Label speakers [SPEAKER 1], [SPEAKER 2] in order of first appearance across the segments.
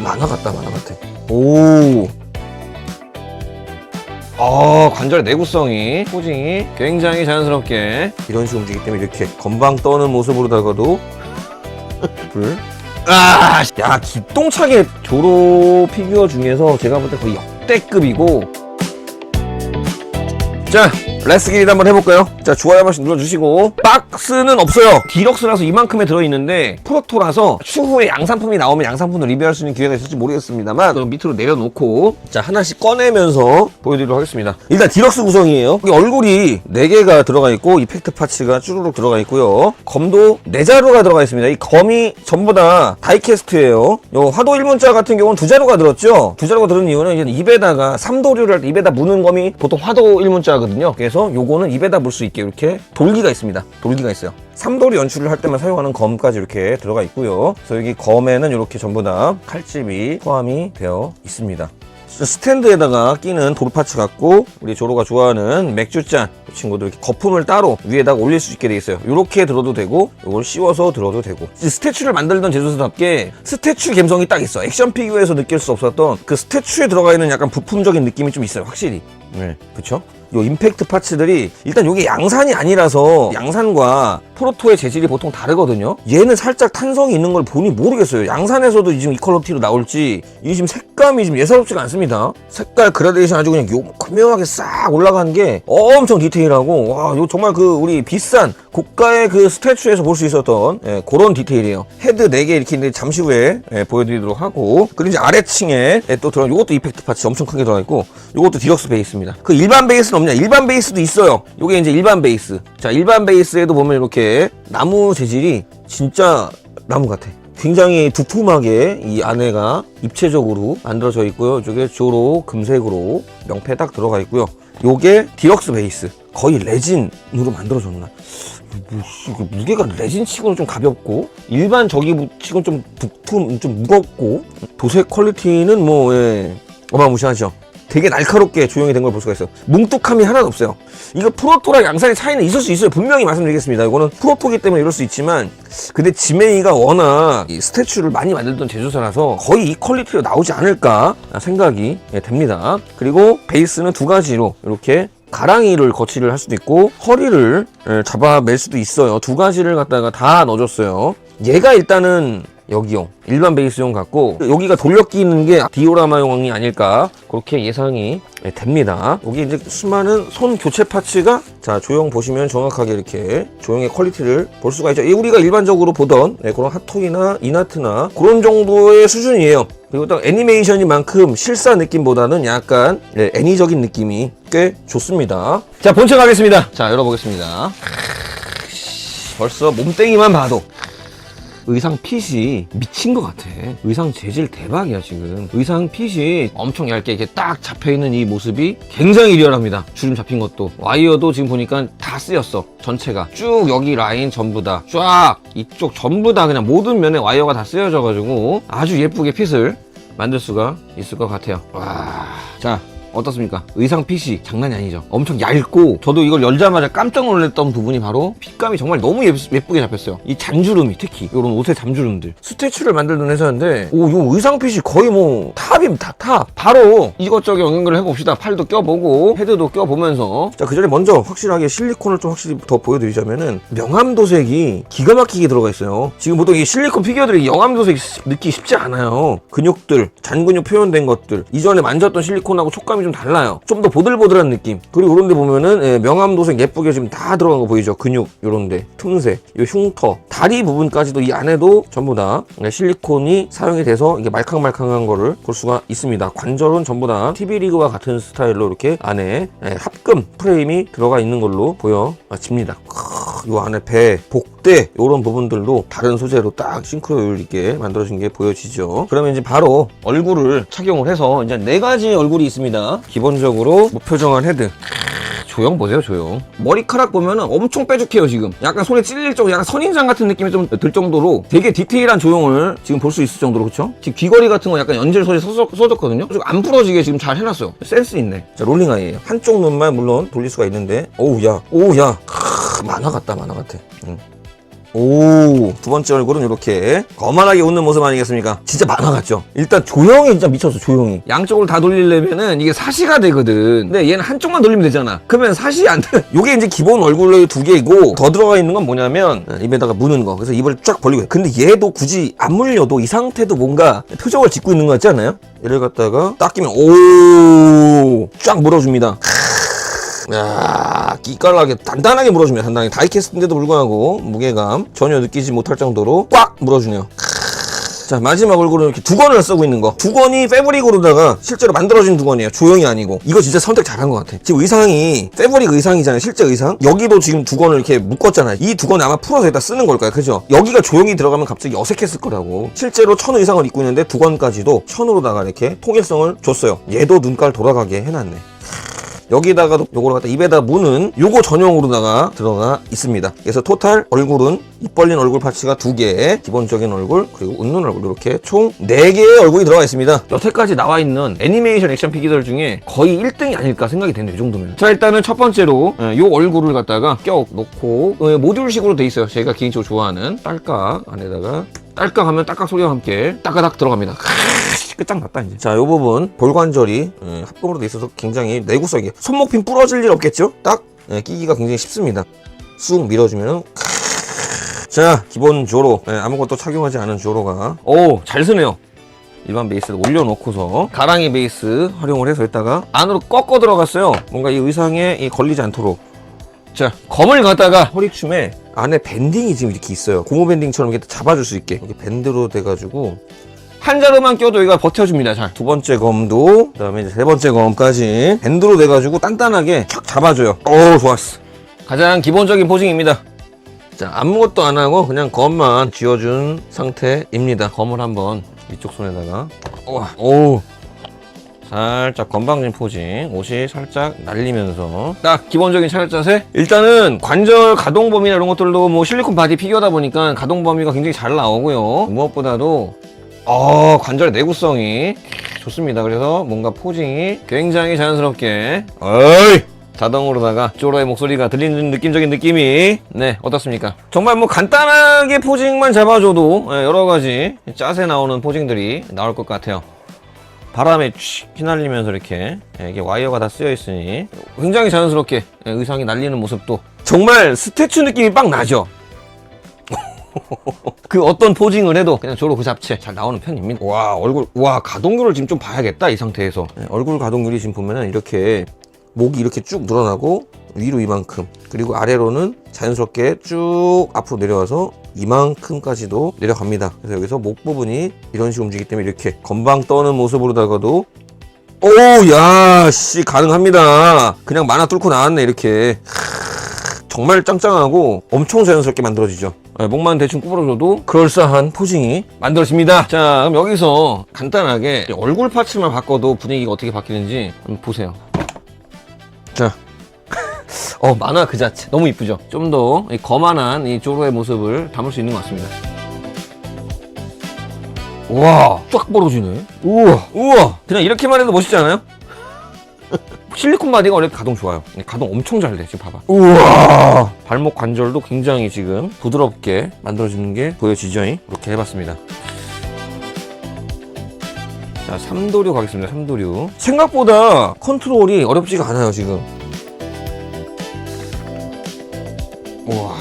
[SPEAKER 1] 만화 같다, 만화 같아. 오. 관절의 내구성이, 포징이 굉장히 자연스럽게 이런 식으로 움직이기 때문에 이렇게 건방 떠는 모습으로다가도 야, 기똥차게 조로 피규어 중에서 제가 볼 때 거의 역대급이고. 자, 레스기리드 한번 해볼까요? 자, 좋아요 한 번씩 눌러주시고. 박스는 없어요. 디럭스라서 이만큼에 들어있는데 프로토라서 추후에 양산품이 나오면 양산품을 리뷰할 수 있는 기회가 있을지 모르겠습니다만 그럼 밑으로 내려놓고 자, 하나씩 꺼내면서 보여드리도록 하겠습니다. 일단 디럭스 구성이에요. 여기 얼굴이 4개가 들어가 있고 이펙트 파츠가 쭈루룩 들어가 있고요. 검도 4자루가 들어가 있습니다. 이 검이 전부 다 다이캐스트예요. 요 화도 1문자 같은 경우는 2자루가 들었죠. 2자루가 들은 이유는 이제 입에다가 삼도류를 할 때 입에다 무는 검이 보통 화도 1문자거든요. 그래서 요거는 입에다 물 수 있게 이렇게 돌기가 있습니다. 돌기가 있어요. 삼도류 연출을 할 때만 사용하는 검까지 이렇게 들어가 있고요. 그래서 여기 검에는 이렇게 전부 다 칼집이 포함이 되어 있습니다. 스탠드에다가 끼는 돌파츠 같고 우리 조로가 좋아하는 맥주잔 이 친구도 이렇게 거품을 따로 위에다가 올릴 수 있게 돼 있어요. 이렇게 들어도 되고 이걸 씌워서 들어도 되고. 스태츄를 만들던 제조사답게 스태츄 감성이 딱 있어. 액션 피규어에서 느낄 수 없었던 그 스태츄에 들어가 있는 약간 부품적인 느낌이 좀 있어요, 확실히. 네, 그쵸? 요 임팩트 파츠들이 일단 이게 양산이 아니라서 양산과 프로토의 재질이 보통 다르거든요. 얘는 살짝 탄성이 있는 걸 보니 모르겠어요. 양산에서도 지금 이 퀄리티로 나올지. 이게 지금 색감이 좀 예사롭지가 않습니다. 색깔 그라데이션 아주 그냥 교묘하게 싹 올라간 게 엄청 디테일하고, 와, 이거 정말 그 우리 비싼 고가의 그 스태츄에서 볼 수 있었던 그런 디테일이에요. 헤드 4개 이렇게 있는데 잠시 후에 보여드리도록 하고, 그리고 이제 아래층에 또 들어간 요것도 이펙트 파츠 엄청 크게 들어가 있고, 요것도 디럭스 베이스입니다. 그 일반 베이스는 없냐? 일반 베이스도 있어요. 요게 이제 일반 베이스. 자, 일반 베이스에도 보면 이렇게 나무 재질이 진짜 나무 같아. 굉장히 두툼하게 이 안에가 입체적으로 만들어져 있고요. 이쪽에 조로 금색으로 명패 딱 들어가 있고요. 요게 디럭스 베이스. 거의 레진으로 만들어졌나? 무게가 레진 치고는 좀 가볍고, 일반 저기 치고는 좀 무겁고, 도색 퀄리티는 뭐, 어마무시하죠. 되게 날카롭게 조형이 된 걸 볼 수가 있어요. 뭉뚝함이 하나도 없어요. 이거 프로토랑 양산의 차이는 있을 수 있어요. 분명히 말씀드리겠습니다. 이거는 프로토기 때문에 이럴 수 있지만, 근데 지메이가 워낙 이 스태츄를 많이 만들던 제조사라서 거의 이 퀄리티로 나오지 않을까 생각이 됩니다. 그리고 베이스는 2가지로 이렇게 가랑이를 거치를 할 수도 있고 허리를 잡아맬 수도 있어요. 2가지를 갖다가 다 넣어줬어요. 얘가 일단은 여기용 일반 베이스용 같고, 여기가 돌려 끼는 게 디오라마용이 아닐까 그렇게 예상이 됩니다. 여기 이제 수많은 손 교체 파츠가, 자, 조형 보시면 정확하게 이렇게 조형의 퀄리티를 볼 수가 있죠. 우리가 일반적으로 보던 그런 핫토이나 이나트나 그런 정도의 수준이에요. 그리고 또 애니메이션이만큼 실사 느낌보다는 약간 애니적인 느낌이 꽤 좋습니다. 자, 본체 가겠습니다. 자, 열어보겠습니다. 벌써 몸뚱이만 봐도 의상 핏이 미친 것 같아. 의상 재질 대박이야, 지금. 의상 핏이 엄청 얇게 이렇게 딱 잡혀있는 이 모습이 굉장히 리얼합니다. 주름 잡힌 것도. 와이어도 지금 보니까 다 쓰였어. 전체가. 쭉 여기 라인 전부 다. 쫙 이쪽 전부 다 그냥 모든 면에 와이어가 다 쓰여져가지고 아주 예쁘게 핏을 만들 수가 있을 것 같아요. 와. 자, 어떻습니까? 의상 핏이 장난이 아니죠. 엄청 얇고, 저도 이걸 열자마자 깜짝 놀랐던 부분이 바로 핏감이 정말 너무 예쁘게 잡혔어요. 이 잔주름이, 특히 이런 옷의 잔주름들. 스태츄를 만들던 회사인데, 이 의상 핏이 거의 뭐 탑입니다. 탑. 바로 이것저것 연결을 해봅시다. 팔도 껴보고 헤드도 껴보면서. 자, 그 전에 먼저 확실하게 실리콘을 좀 확실히 더 보여드리자면은 명암도색이 기가 막히게 들어가 있어요. 지금 보통 이 실리콘 피규어들이 영암도색 넣기 쉽지 않아요. 근육들, 잔근육 표현된 것들, 이전에 만졌던 실리콘하고 촉감이 좀 달라요. 좀 더 보들보들한 느낌. 그리고 이런 데 보면은 명암도색 예쁘게 지금 다 들어간 거 보이죠? 근육 요런 데, 틈새, 요 흉터, 다리 부분까지도 이 안에도 전부 다 실리콘이 사용이 돼서 이게 말캉말캉한 거를 볼 수가 있습니다. 관절은 전부 다 TV리그와 같은 스타일로 이렇게 안에 합금 프레임이 들어가 있는 걸로 보여집니다. 요 안에 배, 복대 요런 부분들도 다른 소재로 딱 싱크로율 있게 만들어진 게 보여지죠. 그러면 이제 바로 얼굴을 착용을 해서 이제 4가지 얼굴이 있습니다. 기본적으로 무표정한 헤드. 조형 보세요, 조형. 머리카락 보면은 엄청 뾰족해요, 지금. 약간 손에 찔릴 정도, 약간 선인장 같은 느낌이 좀 들 정도로 되게 디테일한 조형을 지금 볼 수 있을 정도로, 그쵸? 지금 귀걸이 같은 거 약간 연질 소재 써줬거든요? 안 부러지게 지금 잘 해놨어요. 센스 있네. 자, 롤링 아이예요. 한쪽 눈만 물론 돌릴 수가 있는데, 오우, 야. 만화 같다, 만화 같아. 오, 두 번째 얼굴은 이렇게 거만하게 웃는 모습 아니겠습니까? 진짜 만화 같죠? 일단 조형이 진짜 미쳤어, 조형이. 양쪽으로 다 돌리려면은 이게 사시가 되거든. 근데 얘는 한쪽만 돌리면 되잖아. 그러면 사시 안 돼. 요게 이제 기본 얼굴 두 개이고, 더 들어가 있는 건 뭐냐면 입에다가 무는 거. 그래서 입을 쫙 벌리고 해. 근데 얘도 굳이 안 물려도 이 상태도 뭔가 표정을 짓고 있는 거 같지 않나요? 얘를 갖다가 딱 끼면 오, 쫙 물어줍니다. 야, 기깔나게 단단하게 물어줍니다. 단단하게 다이캐스트인데도 불구하고 무게감 전혀 느끼지 못할 정도로 꽉 물어주네요. 자, 마지막 얼굴은 이렇게 두건을 쓰고 있는 거. 두건이 패브릭으로다가 실제로 만들어진 두건이에요. 조형이 아니고. 이거 진짜 선택 잘한 것 같아. 지금 의상이 패브릭 의상이잖아요. 실제 의상. 여기도 지금 두건을 이렇게 묶었잖아요. 이 두건을 아마 풀어서 여기다 쓰는 걸까요? 그죠? 여기가 조형이 들어가면 갑자기 어색했을 거라고. 실제로 천 의상을 입고 있는데 두건까지도 천으로다가 이렇게 통일성을 줬어요. 얘도 눈깔 돌아가게 해놨네. 여기다가도 요거를 갖다 입에다 무는 요거 전용으로다가 들어가 있습니다. 그래서 토탈 얼굴은 입 벌린 얼굴 파츠가 2개, 기본적인 얼굴, 그리고 웃는 얼굴, 이렇게 총 4개의 얼굴이 들어가 있습니다. 여태까지 나와 있는 애니메이션 액션 피규어들 중에 거의 1등이 아닐까 생각이 되네요. 이 정도면. 자, 일단은 첫 번째로 요 얼굴을 갖다가 껴 놓고 모듈식으로 돼 있어요. 제가 개인적으로 좋아하는 딸깍 안에다가 딸깍 하면 딸깍 소리와 함께 따까닥 들어갑니다. 끝장났다 이제. 자, 요 부분 볼관절이 합금으로 돼 있어서 굉장히 내구성이, 손목핀 부러질 일 없겠죠? 딱 끼기가 굉장히 쉽습니다. 쑥 밀어주면 자, 기본 조로, 아무것도 착용하지 않은 조로가 잘 쓰네요. 일반 베이스를 올려놓고서 가랑이 베이스 활용을 해서 있다가 안으로 꺾어 들어갔어요. 뭔가 이 의상에 걸리지 않도록. 자, 검을 갖다가 허리춤에 안에 밴딩이 지금 이렇게 있어요. 고무 밴딩처럼 이렇게 잡아줄 수 있게 이렇게 밴드로 돼가지고 한 자루만 껴도 여기가 버텨줍니다. 자, 두 번째 검도, 그 다음에 이제 세 번째 검까지 밴드로 돼가지고 단단하게 촥 잡아줘요. 오, 좋았어. 가장 기본적인 포징입니다. 자, 아무것도 안 하고 그냥 검만 쥐어준 상태입니다. 검을 한번 이쪽 손에다가, 오, 살짝 건방진 포징, 옷이 살짝 날리면서 딱 기본적인 차렷 자세. 일단은 관절 가동 범위나 이런 것들도 뭐 실리콘 바디 피규어다 보니까 가동 범위가 굉장히 잘 나오고요. 무엇보다도 관절의 내구성이 좋습니다. 그래서 뭔가 포징이 굉장히 자연스럽게 자동으로다가 조로의 목소리가 들리는 느낌적인 느낌이 어떻습니까? 정말 뭐 간단하게 포징만 잡아줘도 여러가지 짜세 나오는 포징들이 나올 것 같아요. 바람에 휘날리면서 이렇게 이게 와이어가 다 쓰여 있으니 굉장히 자연스럽게 의상이 날리는 모습도 정말 스태츄 느낌이 빡 나죠. 그 어떤 포징을 해도 그냥 조로 그 잡채 잘 나오는 편입니다. 와, 얼굴, 와, 가동률을 지금 좀 봐야겠다, 이 상태에서. 얼굴 가동률이 지금 보면은 이렇게 목이 이렇게 쭉 늘어나고 위로 이만큼, 그리고 아래로는 자연스럽게 쭉 앞으로 내려와서 이만큼까지도 내려갑니다. 그래서 여기서 목 부분이 이런 식으로 움직이기 때문에 이렇게 건방 떠는 모습으로다가도 야, 씨, 가능합니다. 그냥 만화 뚫고 나왔네, 이렇게. 정말 짱짱하고 엄청 자연스럽게 만들어지죠. 목만 대충 구부러져도 그럴싸한 포징이 만들어집니다. 자, 그럼 여기서 간단하게 얼굴 파츠만 바꿔도 분위기가 어떻게 바뀌는지 한번 보세요. 자, 만화 그 자체 너무 이쁘죠? 좀 더 거만한 이 조로의 모습을 담을 수 있는 것 같습니다. 우와, 쫙 벌어지네. 우와, 그냥 이렇게만 해도 멋있지 않아요? 실리콘 바디가 원래 가동 좋아요. 가동 엄청 잘 돼. 지금 봐봐. 우와, 발목 관절도 굉장히 지금 부드럽게 만들어지는 게 보여지죠? 이렇게 해봤습니다. 자, 3도류 가겠습니다. 3도류. 생각보다 컨트롤이 어렵지가 않아요, 지금. 우와.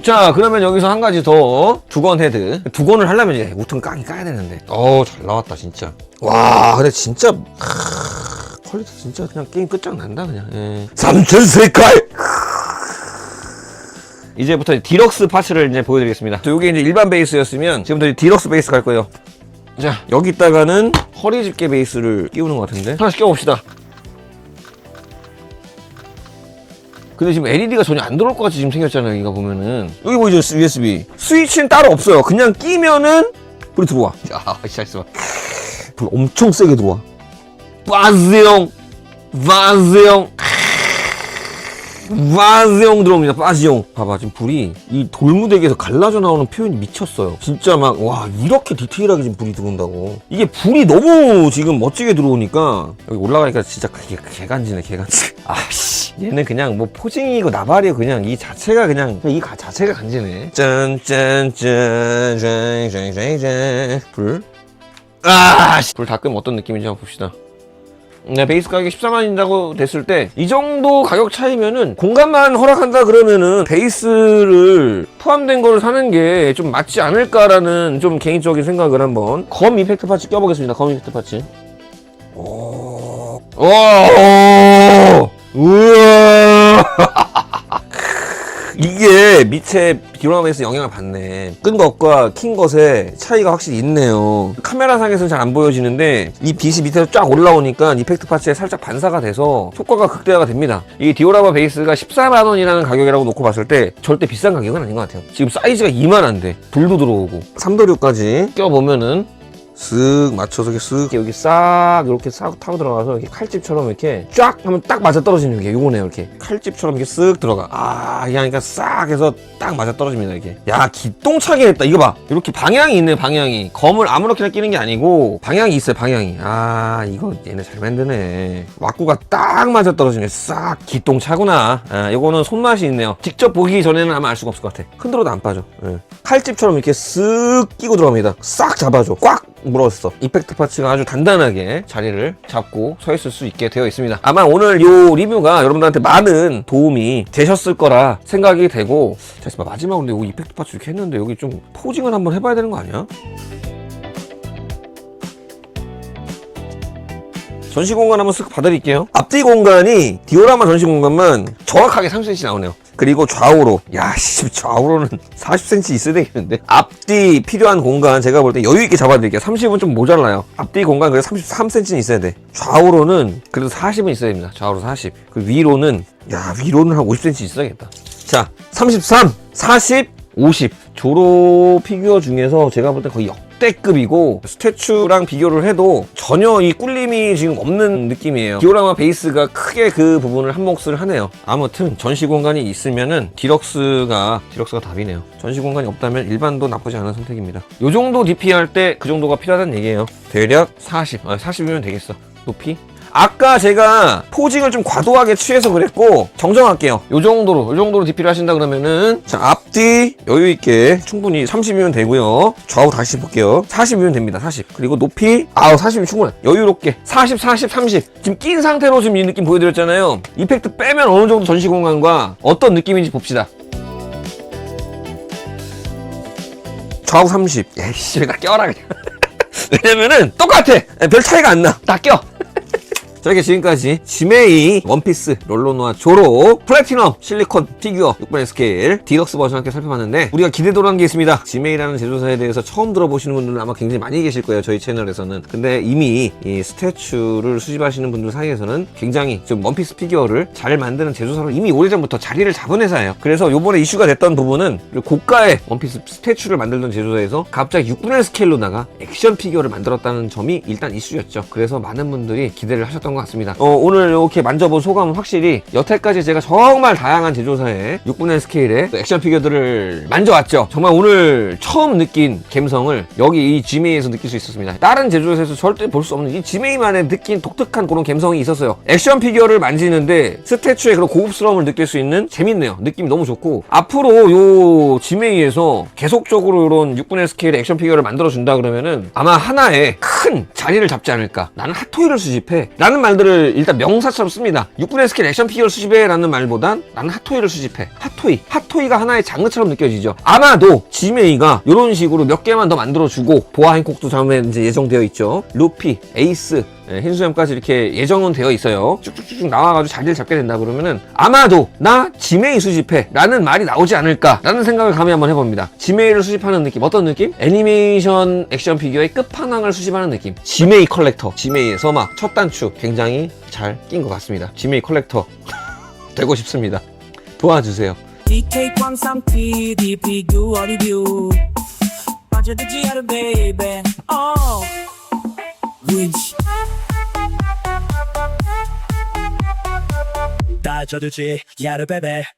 [SPEAKER 1] 자, 그러면 여기서 한 가지 더. 두건 헤드. 두건을 하려면 이제 우통 까야 되는데. 잘 나왔다, 진짜. 와, 근데 진짜. 퀄리티 진짜 그냥 게임 끝장난다, 그냥. 삼천세칼! 이제부터 디럭스 파츠를 이제 보여드리겠습니다. 이게 이제 일반 베이스였으면 지금부터 디럭스 베이스 갈 거예요. 자, 여기다가는 허리 집게 베이스를 끼우는 것 같은데. 하나씩 껴봅시다. 근데 지금 LED가 전혀 안 들어올 것 같이 지금 생겼잖아요, 여기가 보면은. 여기 보이죠, USB. 스위치는 따로 없어요. 그냥 끼면은 불이 들어와. 야, 진짜 있어. 불 엄청 세게 들어와. 와즈용. 빠지용 들어옵니다. 빠지용. 봐봐, 지금 불이 이 돌무대기에서 갈라져 나오는 표현이 미쳤어요. 진짜 막 와, 이렇게 디테일하게 지금 불이 들어온다고. 이게 불이 너무 지금 멋지게 들어오니까 여기 올라가니까 진짜 개간지네, 개간지. 아씨, 얘는 그냥 뭐 포징이고 나발이고 그냥 이 자체가 그냥 이 자체가 간지네. 짠짠짠짠짠짠. 불. 불 다 끄면 어떤 느낌인지 한번 봅시다. 네, 베이스 가격이 14만원이라고 됐을 때 이 정도 가격 차이면은 공간만 허락한다 그러면은 베이스를 포함된 거를 사는 게 좀 맞지 않을까라는 좀 개인적인 생각을 한번 검 이펙트 파츠 껴보겠습니다. 검 이펙트 파츠. 오, 우와. 이게 밑에 디오라마에서 영향을 받네. 끈 것과 킨 것의 차이가 확실히 있네요. 카메라상에서는 잘 안 보여지는데 이 빛이 밑에서 쫙 올라오니까 이펙트 파츠에 살짝 반사가 돼서 효과가 극대화가 됩니다. 이 디오라마 베이스가 14만원이라는 가격이라고 놓고 봤을 때 절대 비싼 가격은 아닌 것 같아요. 지금 사이즈가 이만한데 불도 들어오고 3도류까지 껴보면은 쓱 맞춰서 이렇게 쓱 여기 싹 이렇게 싹 타고 들어가서 이렇게 칼집처럼 이렇게 쫙 하면 딱 맞아 떨어지는 게 요거네요. 이렇게 칼집처럼 이렇게 쓱 들어가. 그러니까 싹 해서 딱 맞아 떨어집니다. 이렇게. 야, 기똥차게 했다. 이거 봐. 이렇게 방향이 있네. 방향이. 검을 아무렇게나 끼는 게 아니고 방향이 있어요. 방향이. 이거 얘네 잘 만드네. 왁구가 딱 맞아 떨어지네. 싹 기똥차구나. 요거는 손맛이 있네요. 직접 보기 전에는 아마 알 수가 없을 것 같아. 흔들어도 안 빠져. 칼집처럼 이렇게 쓱 끼고 들어갑니다. 싹 잡아줘. 꽉 물었어. 이펙트 파츠가 아주 단단하게 자리를 잡고 서 있을 수 있게 되어 있습니다. 아마 오늘 요 리뷰가 여러분들한테 많은 도움이 되셨을 거라 생각이 되고, 자, 마지막으로 여기 이펙트 파츠 이렇게 했는데 여기 좀 포징을 한번 해봐야 되는 거 아니야? 전시 공간 한번 쓱 봐드릴게요. 앞뒤 공간이 디오라마 전시 공간만 정확하게 30cm 나오네요. 그리고 좌우로, 좌우로는 40cm 있어야 되겠는데. 앞뒤 필요한 공간 제가 볼 때 여유있게 잡아드릴게요. 30은 좀 모자라요. 앞뒤 공간 그래서 33cm는 있어야 돼. 좌우로는 그래도 40은 있어야 됩니다. 좌우로 40. 그 위로는 한 50cm 있어야겠다. 자, 33, 40, 50. 조로 피규어 중에서 제가 볼 때 거의 역대급이고, 스태츄랑 비교를 해도 전혀 이 꿀림이 지금 없는 느낌이에요. 디오라마 베이스가 크게 그 부분을 한 몫을 하네요. 아무튼 전시 공간이 있으면은 디럭스가 답이네요. 전시 공간이 없다면 일반도 나쁘지 않은 선택입니다. 요 정도 DP 할 때 그 정도가 필요하다는 얘기예요. 대략 40이면 되겠어. 높이? 아까 제가 포징을 좀 과도하게 취해서 그랬고, 정정할게요. 요 정도로 DP를 하신다 그러면은, 자, 앞뒤 여유있게 충분히 30이면 되고요. 좌우 다시 볼게요. 40이면 됩니다. 40. 그리고 높이 40이면 충분해. 여유롭게 40, 40, 30. 지금 낀 상태로 지금 이 느낌 보여드렸잖아요. 이펙트 빼면 어느 정도 전시 공간과 어떤 느낌인지 봅시다. 좌우 30. 에이씨, 나 껴라 그냥. 왜냐면은 똑같아. 별 차이가 안 나. 다 껴. 자, 이렇게 지금까지 지메이 원피스 롤로노아 조로 플래티넘 실리콘 피규어 6분의 스케일 디럭스 버전 함께 살펴봤는데, 우리가 기대도로 한 게 있습니다. 지메이라는 제조사에 대해서 처음 들어보시는 분들은 아마 굉장히 많이 계실 거예요, 저희 채널에서는. 근데 이미 이 스태츄를 수집하시는 분들 사이에서는 굉장히 좀 원피스 피규어를 잘 만드는 제조사로 이미 오래전부터 자리를 잡은 회사예요. 그래서 요번에 이슈가 됐던 부분은 고가의 원피스 스태츄를 만들던 제조사에서 갑자기 6분의 스케일로다가 액션 피규어를 만들었다는 점이 일단 이슈였죠. 그래서 많은 분들이 기대를 하셨던 것 같습니다. 오늘 이렇게 만져본 소감은 확실히 여태까지 제가 정말 다양한 제조사의 6분의 스케일의 액션 피규어들을 만져왔죠. 정말 오늘 처음 느낀 감성을 여기 이 지메이에서 느낄 수 있었습니다. 다른 제조사에서 절대 볼 수 없는 이 지메이만의 느낀 독특한 그런 감성이 있었어요. 액션 피규어를 만지는데 스태츄의 그런 고급스러움을 느낄 수 있는, 재밌네요. 느낌이 너무 좋고, 앞으로 요 지메이에서 계속적으로 이런 6분의 스케일의 액션 피규어를 만들어준다 그러면은 아마 하나의 큰 자리를 잡지 않을까. 나는 핫토이를 수집해 라는 말들을 일단 명사처럼 씁니다. 6분의 스케일 액션 피규어를 수집해 라는 말보단 나는 핫토이를 수집해. 핫토이가 하나의 장르처럼 느껴지죠. 아마도 지메이가 이런 식으로 몇 개만 더 만들어주고, 보아 행콕도 다음에 이제 예정되어 있죠. 루피, 에이스, 흰수염까지 이렇게 예정은 되어 있어요. 쭉쭉쭉 나와가지고 자리를 잡게 된다 그러면은 아마도 나 지메이 수집해 라는 말이 나오지 않을까 라는 생각을 감히 한번 해봅니다. 지메이를 수집하는 느낌, 어떤 느낌? 애니메이션 액션 피규어의 끝판왕을 수집하는 느낌. 지메이 컬렉터, 지메이의 서막 첫 단추 굉장히 잘 낀 것 같습니다. 지메이 컬렉터 되고 싶습니다. 도와주세요.
[SPEAKER 2] DK 광상 PD 피규어 리뷰 빠져들지 않은 베이베 윈치 다 빠져들지 야르베베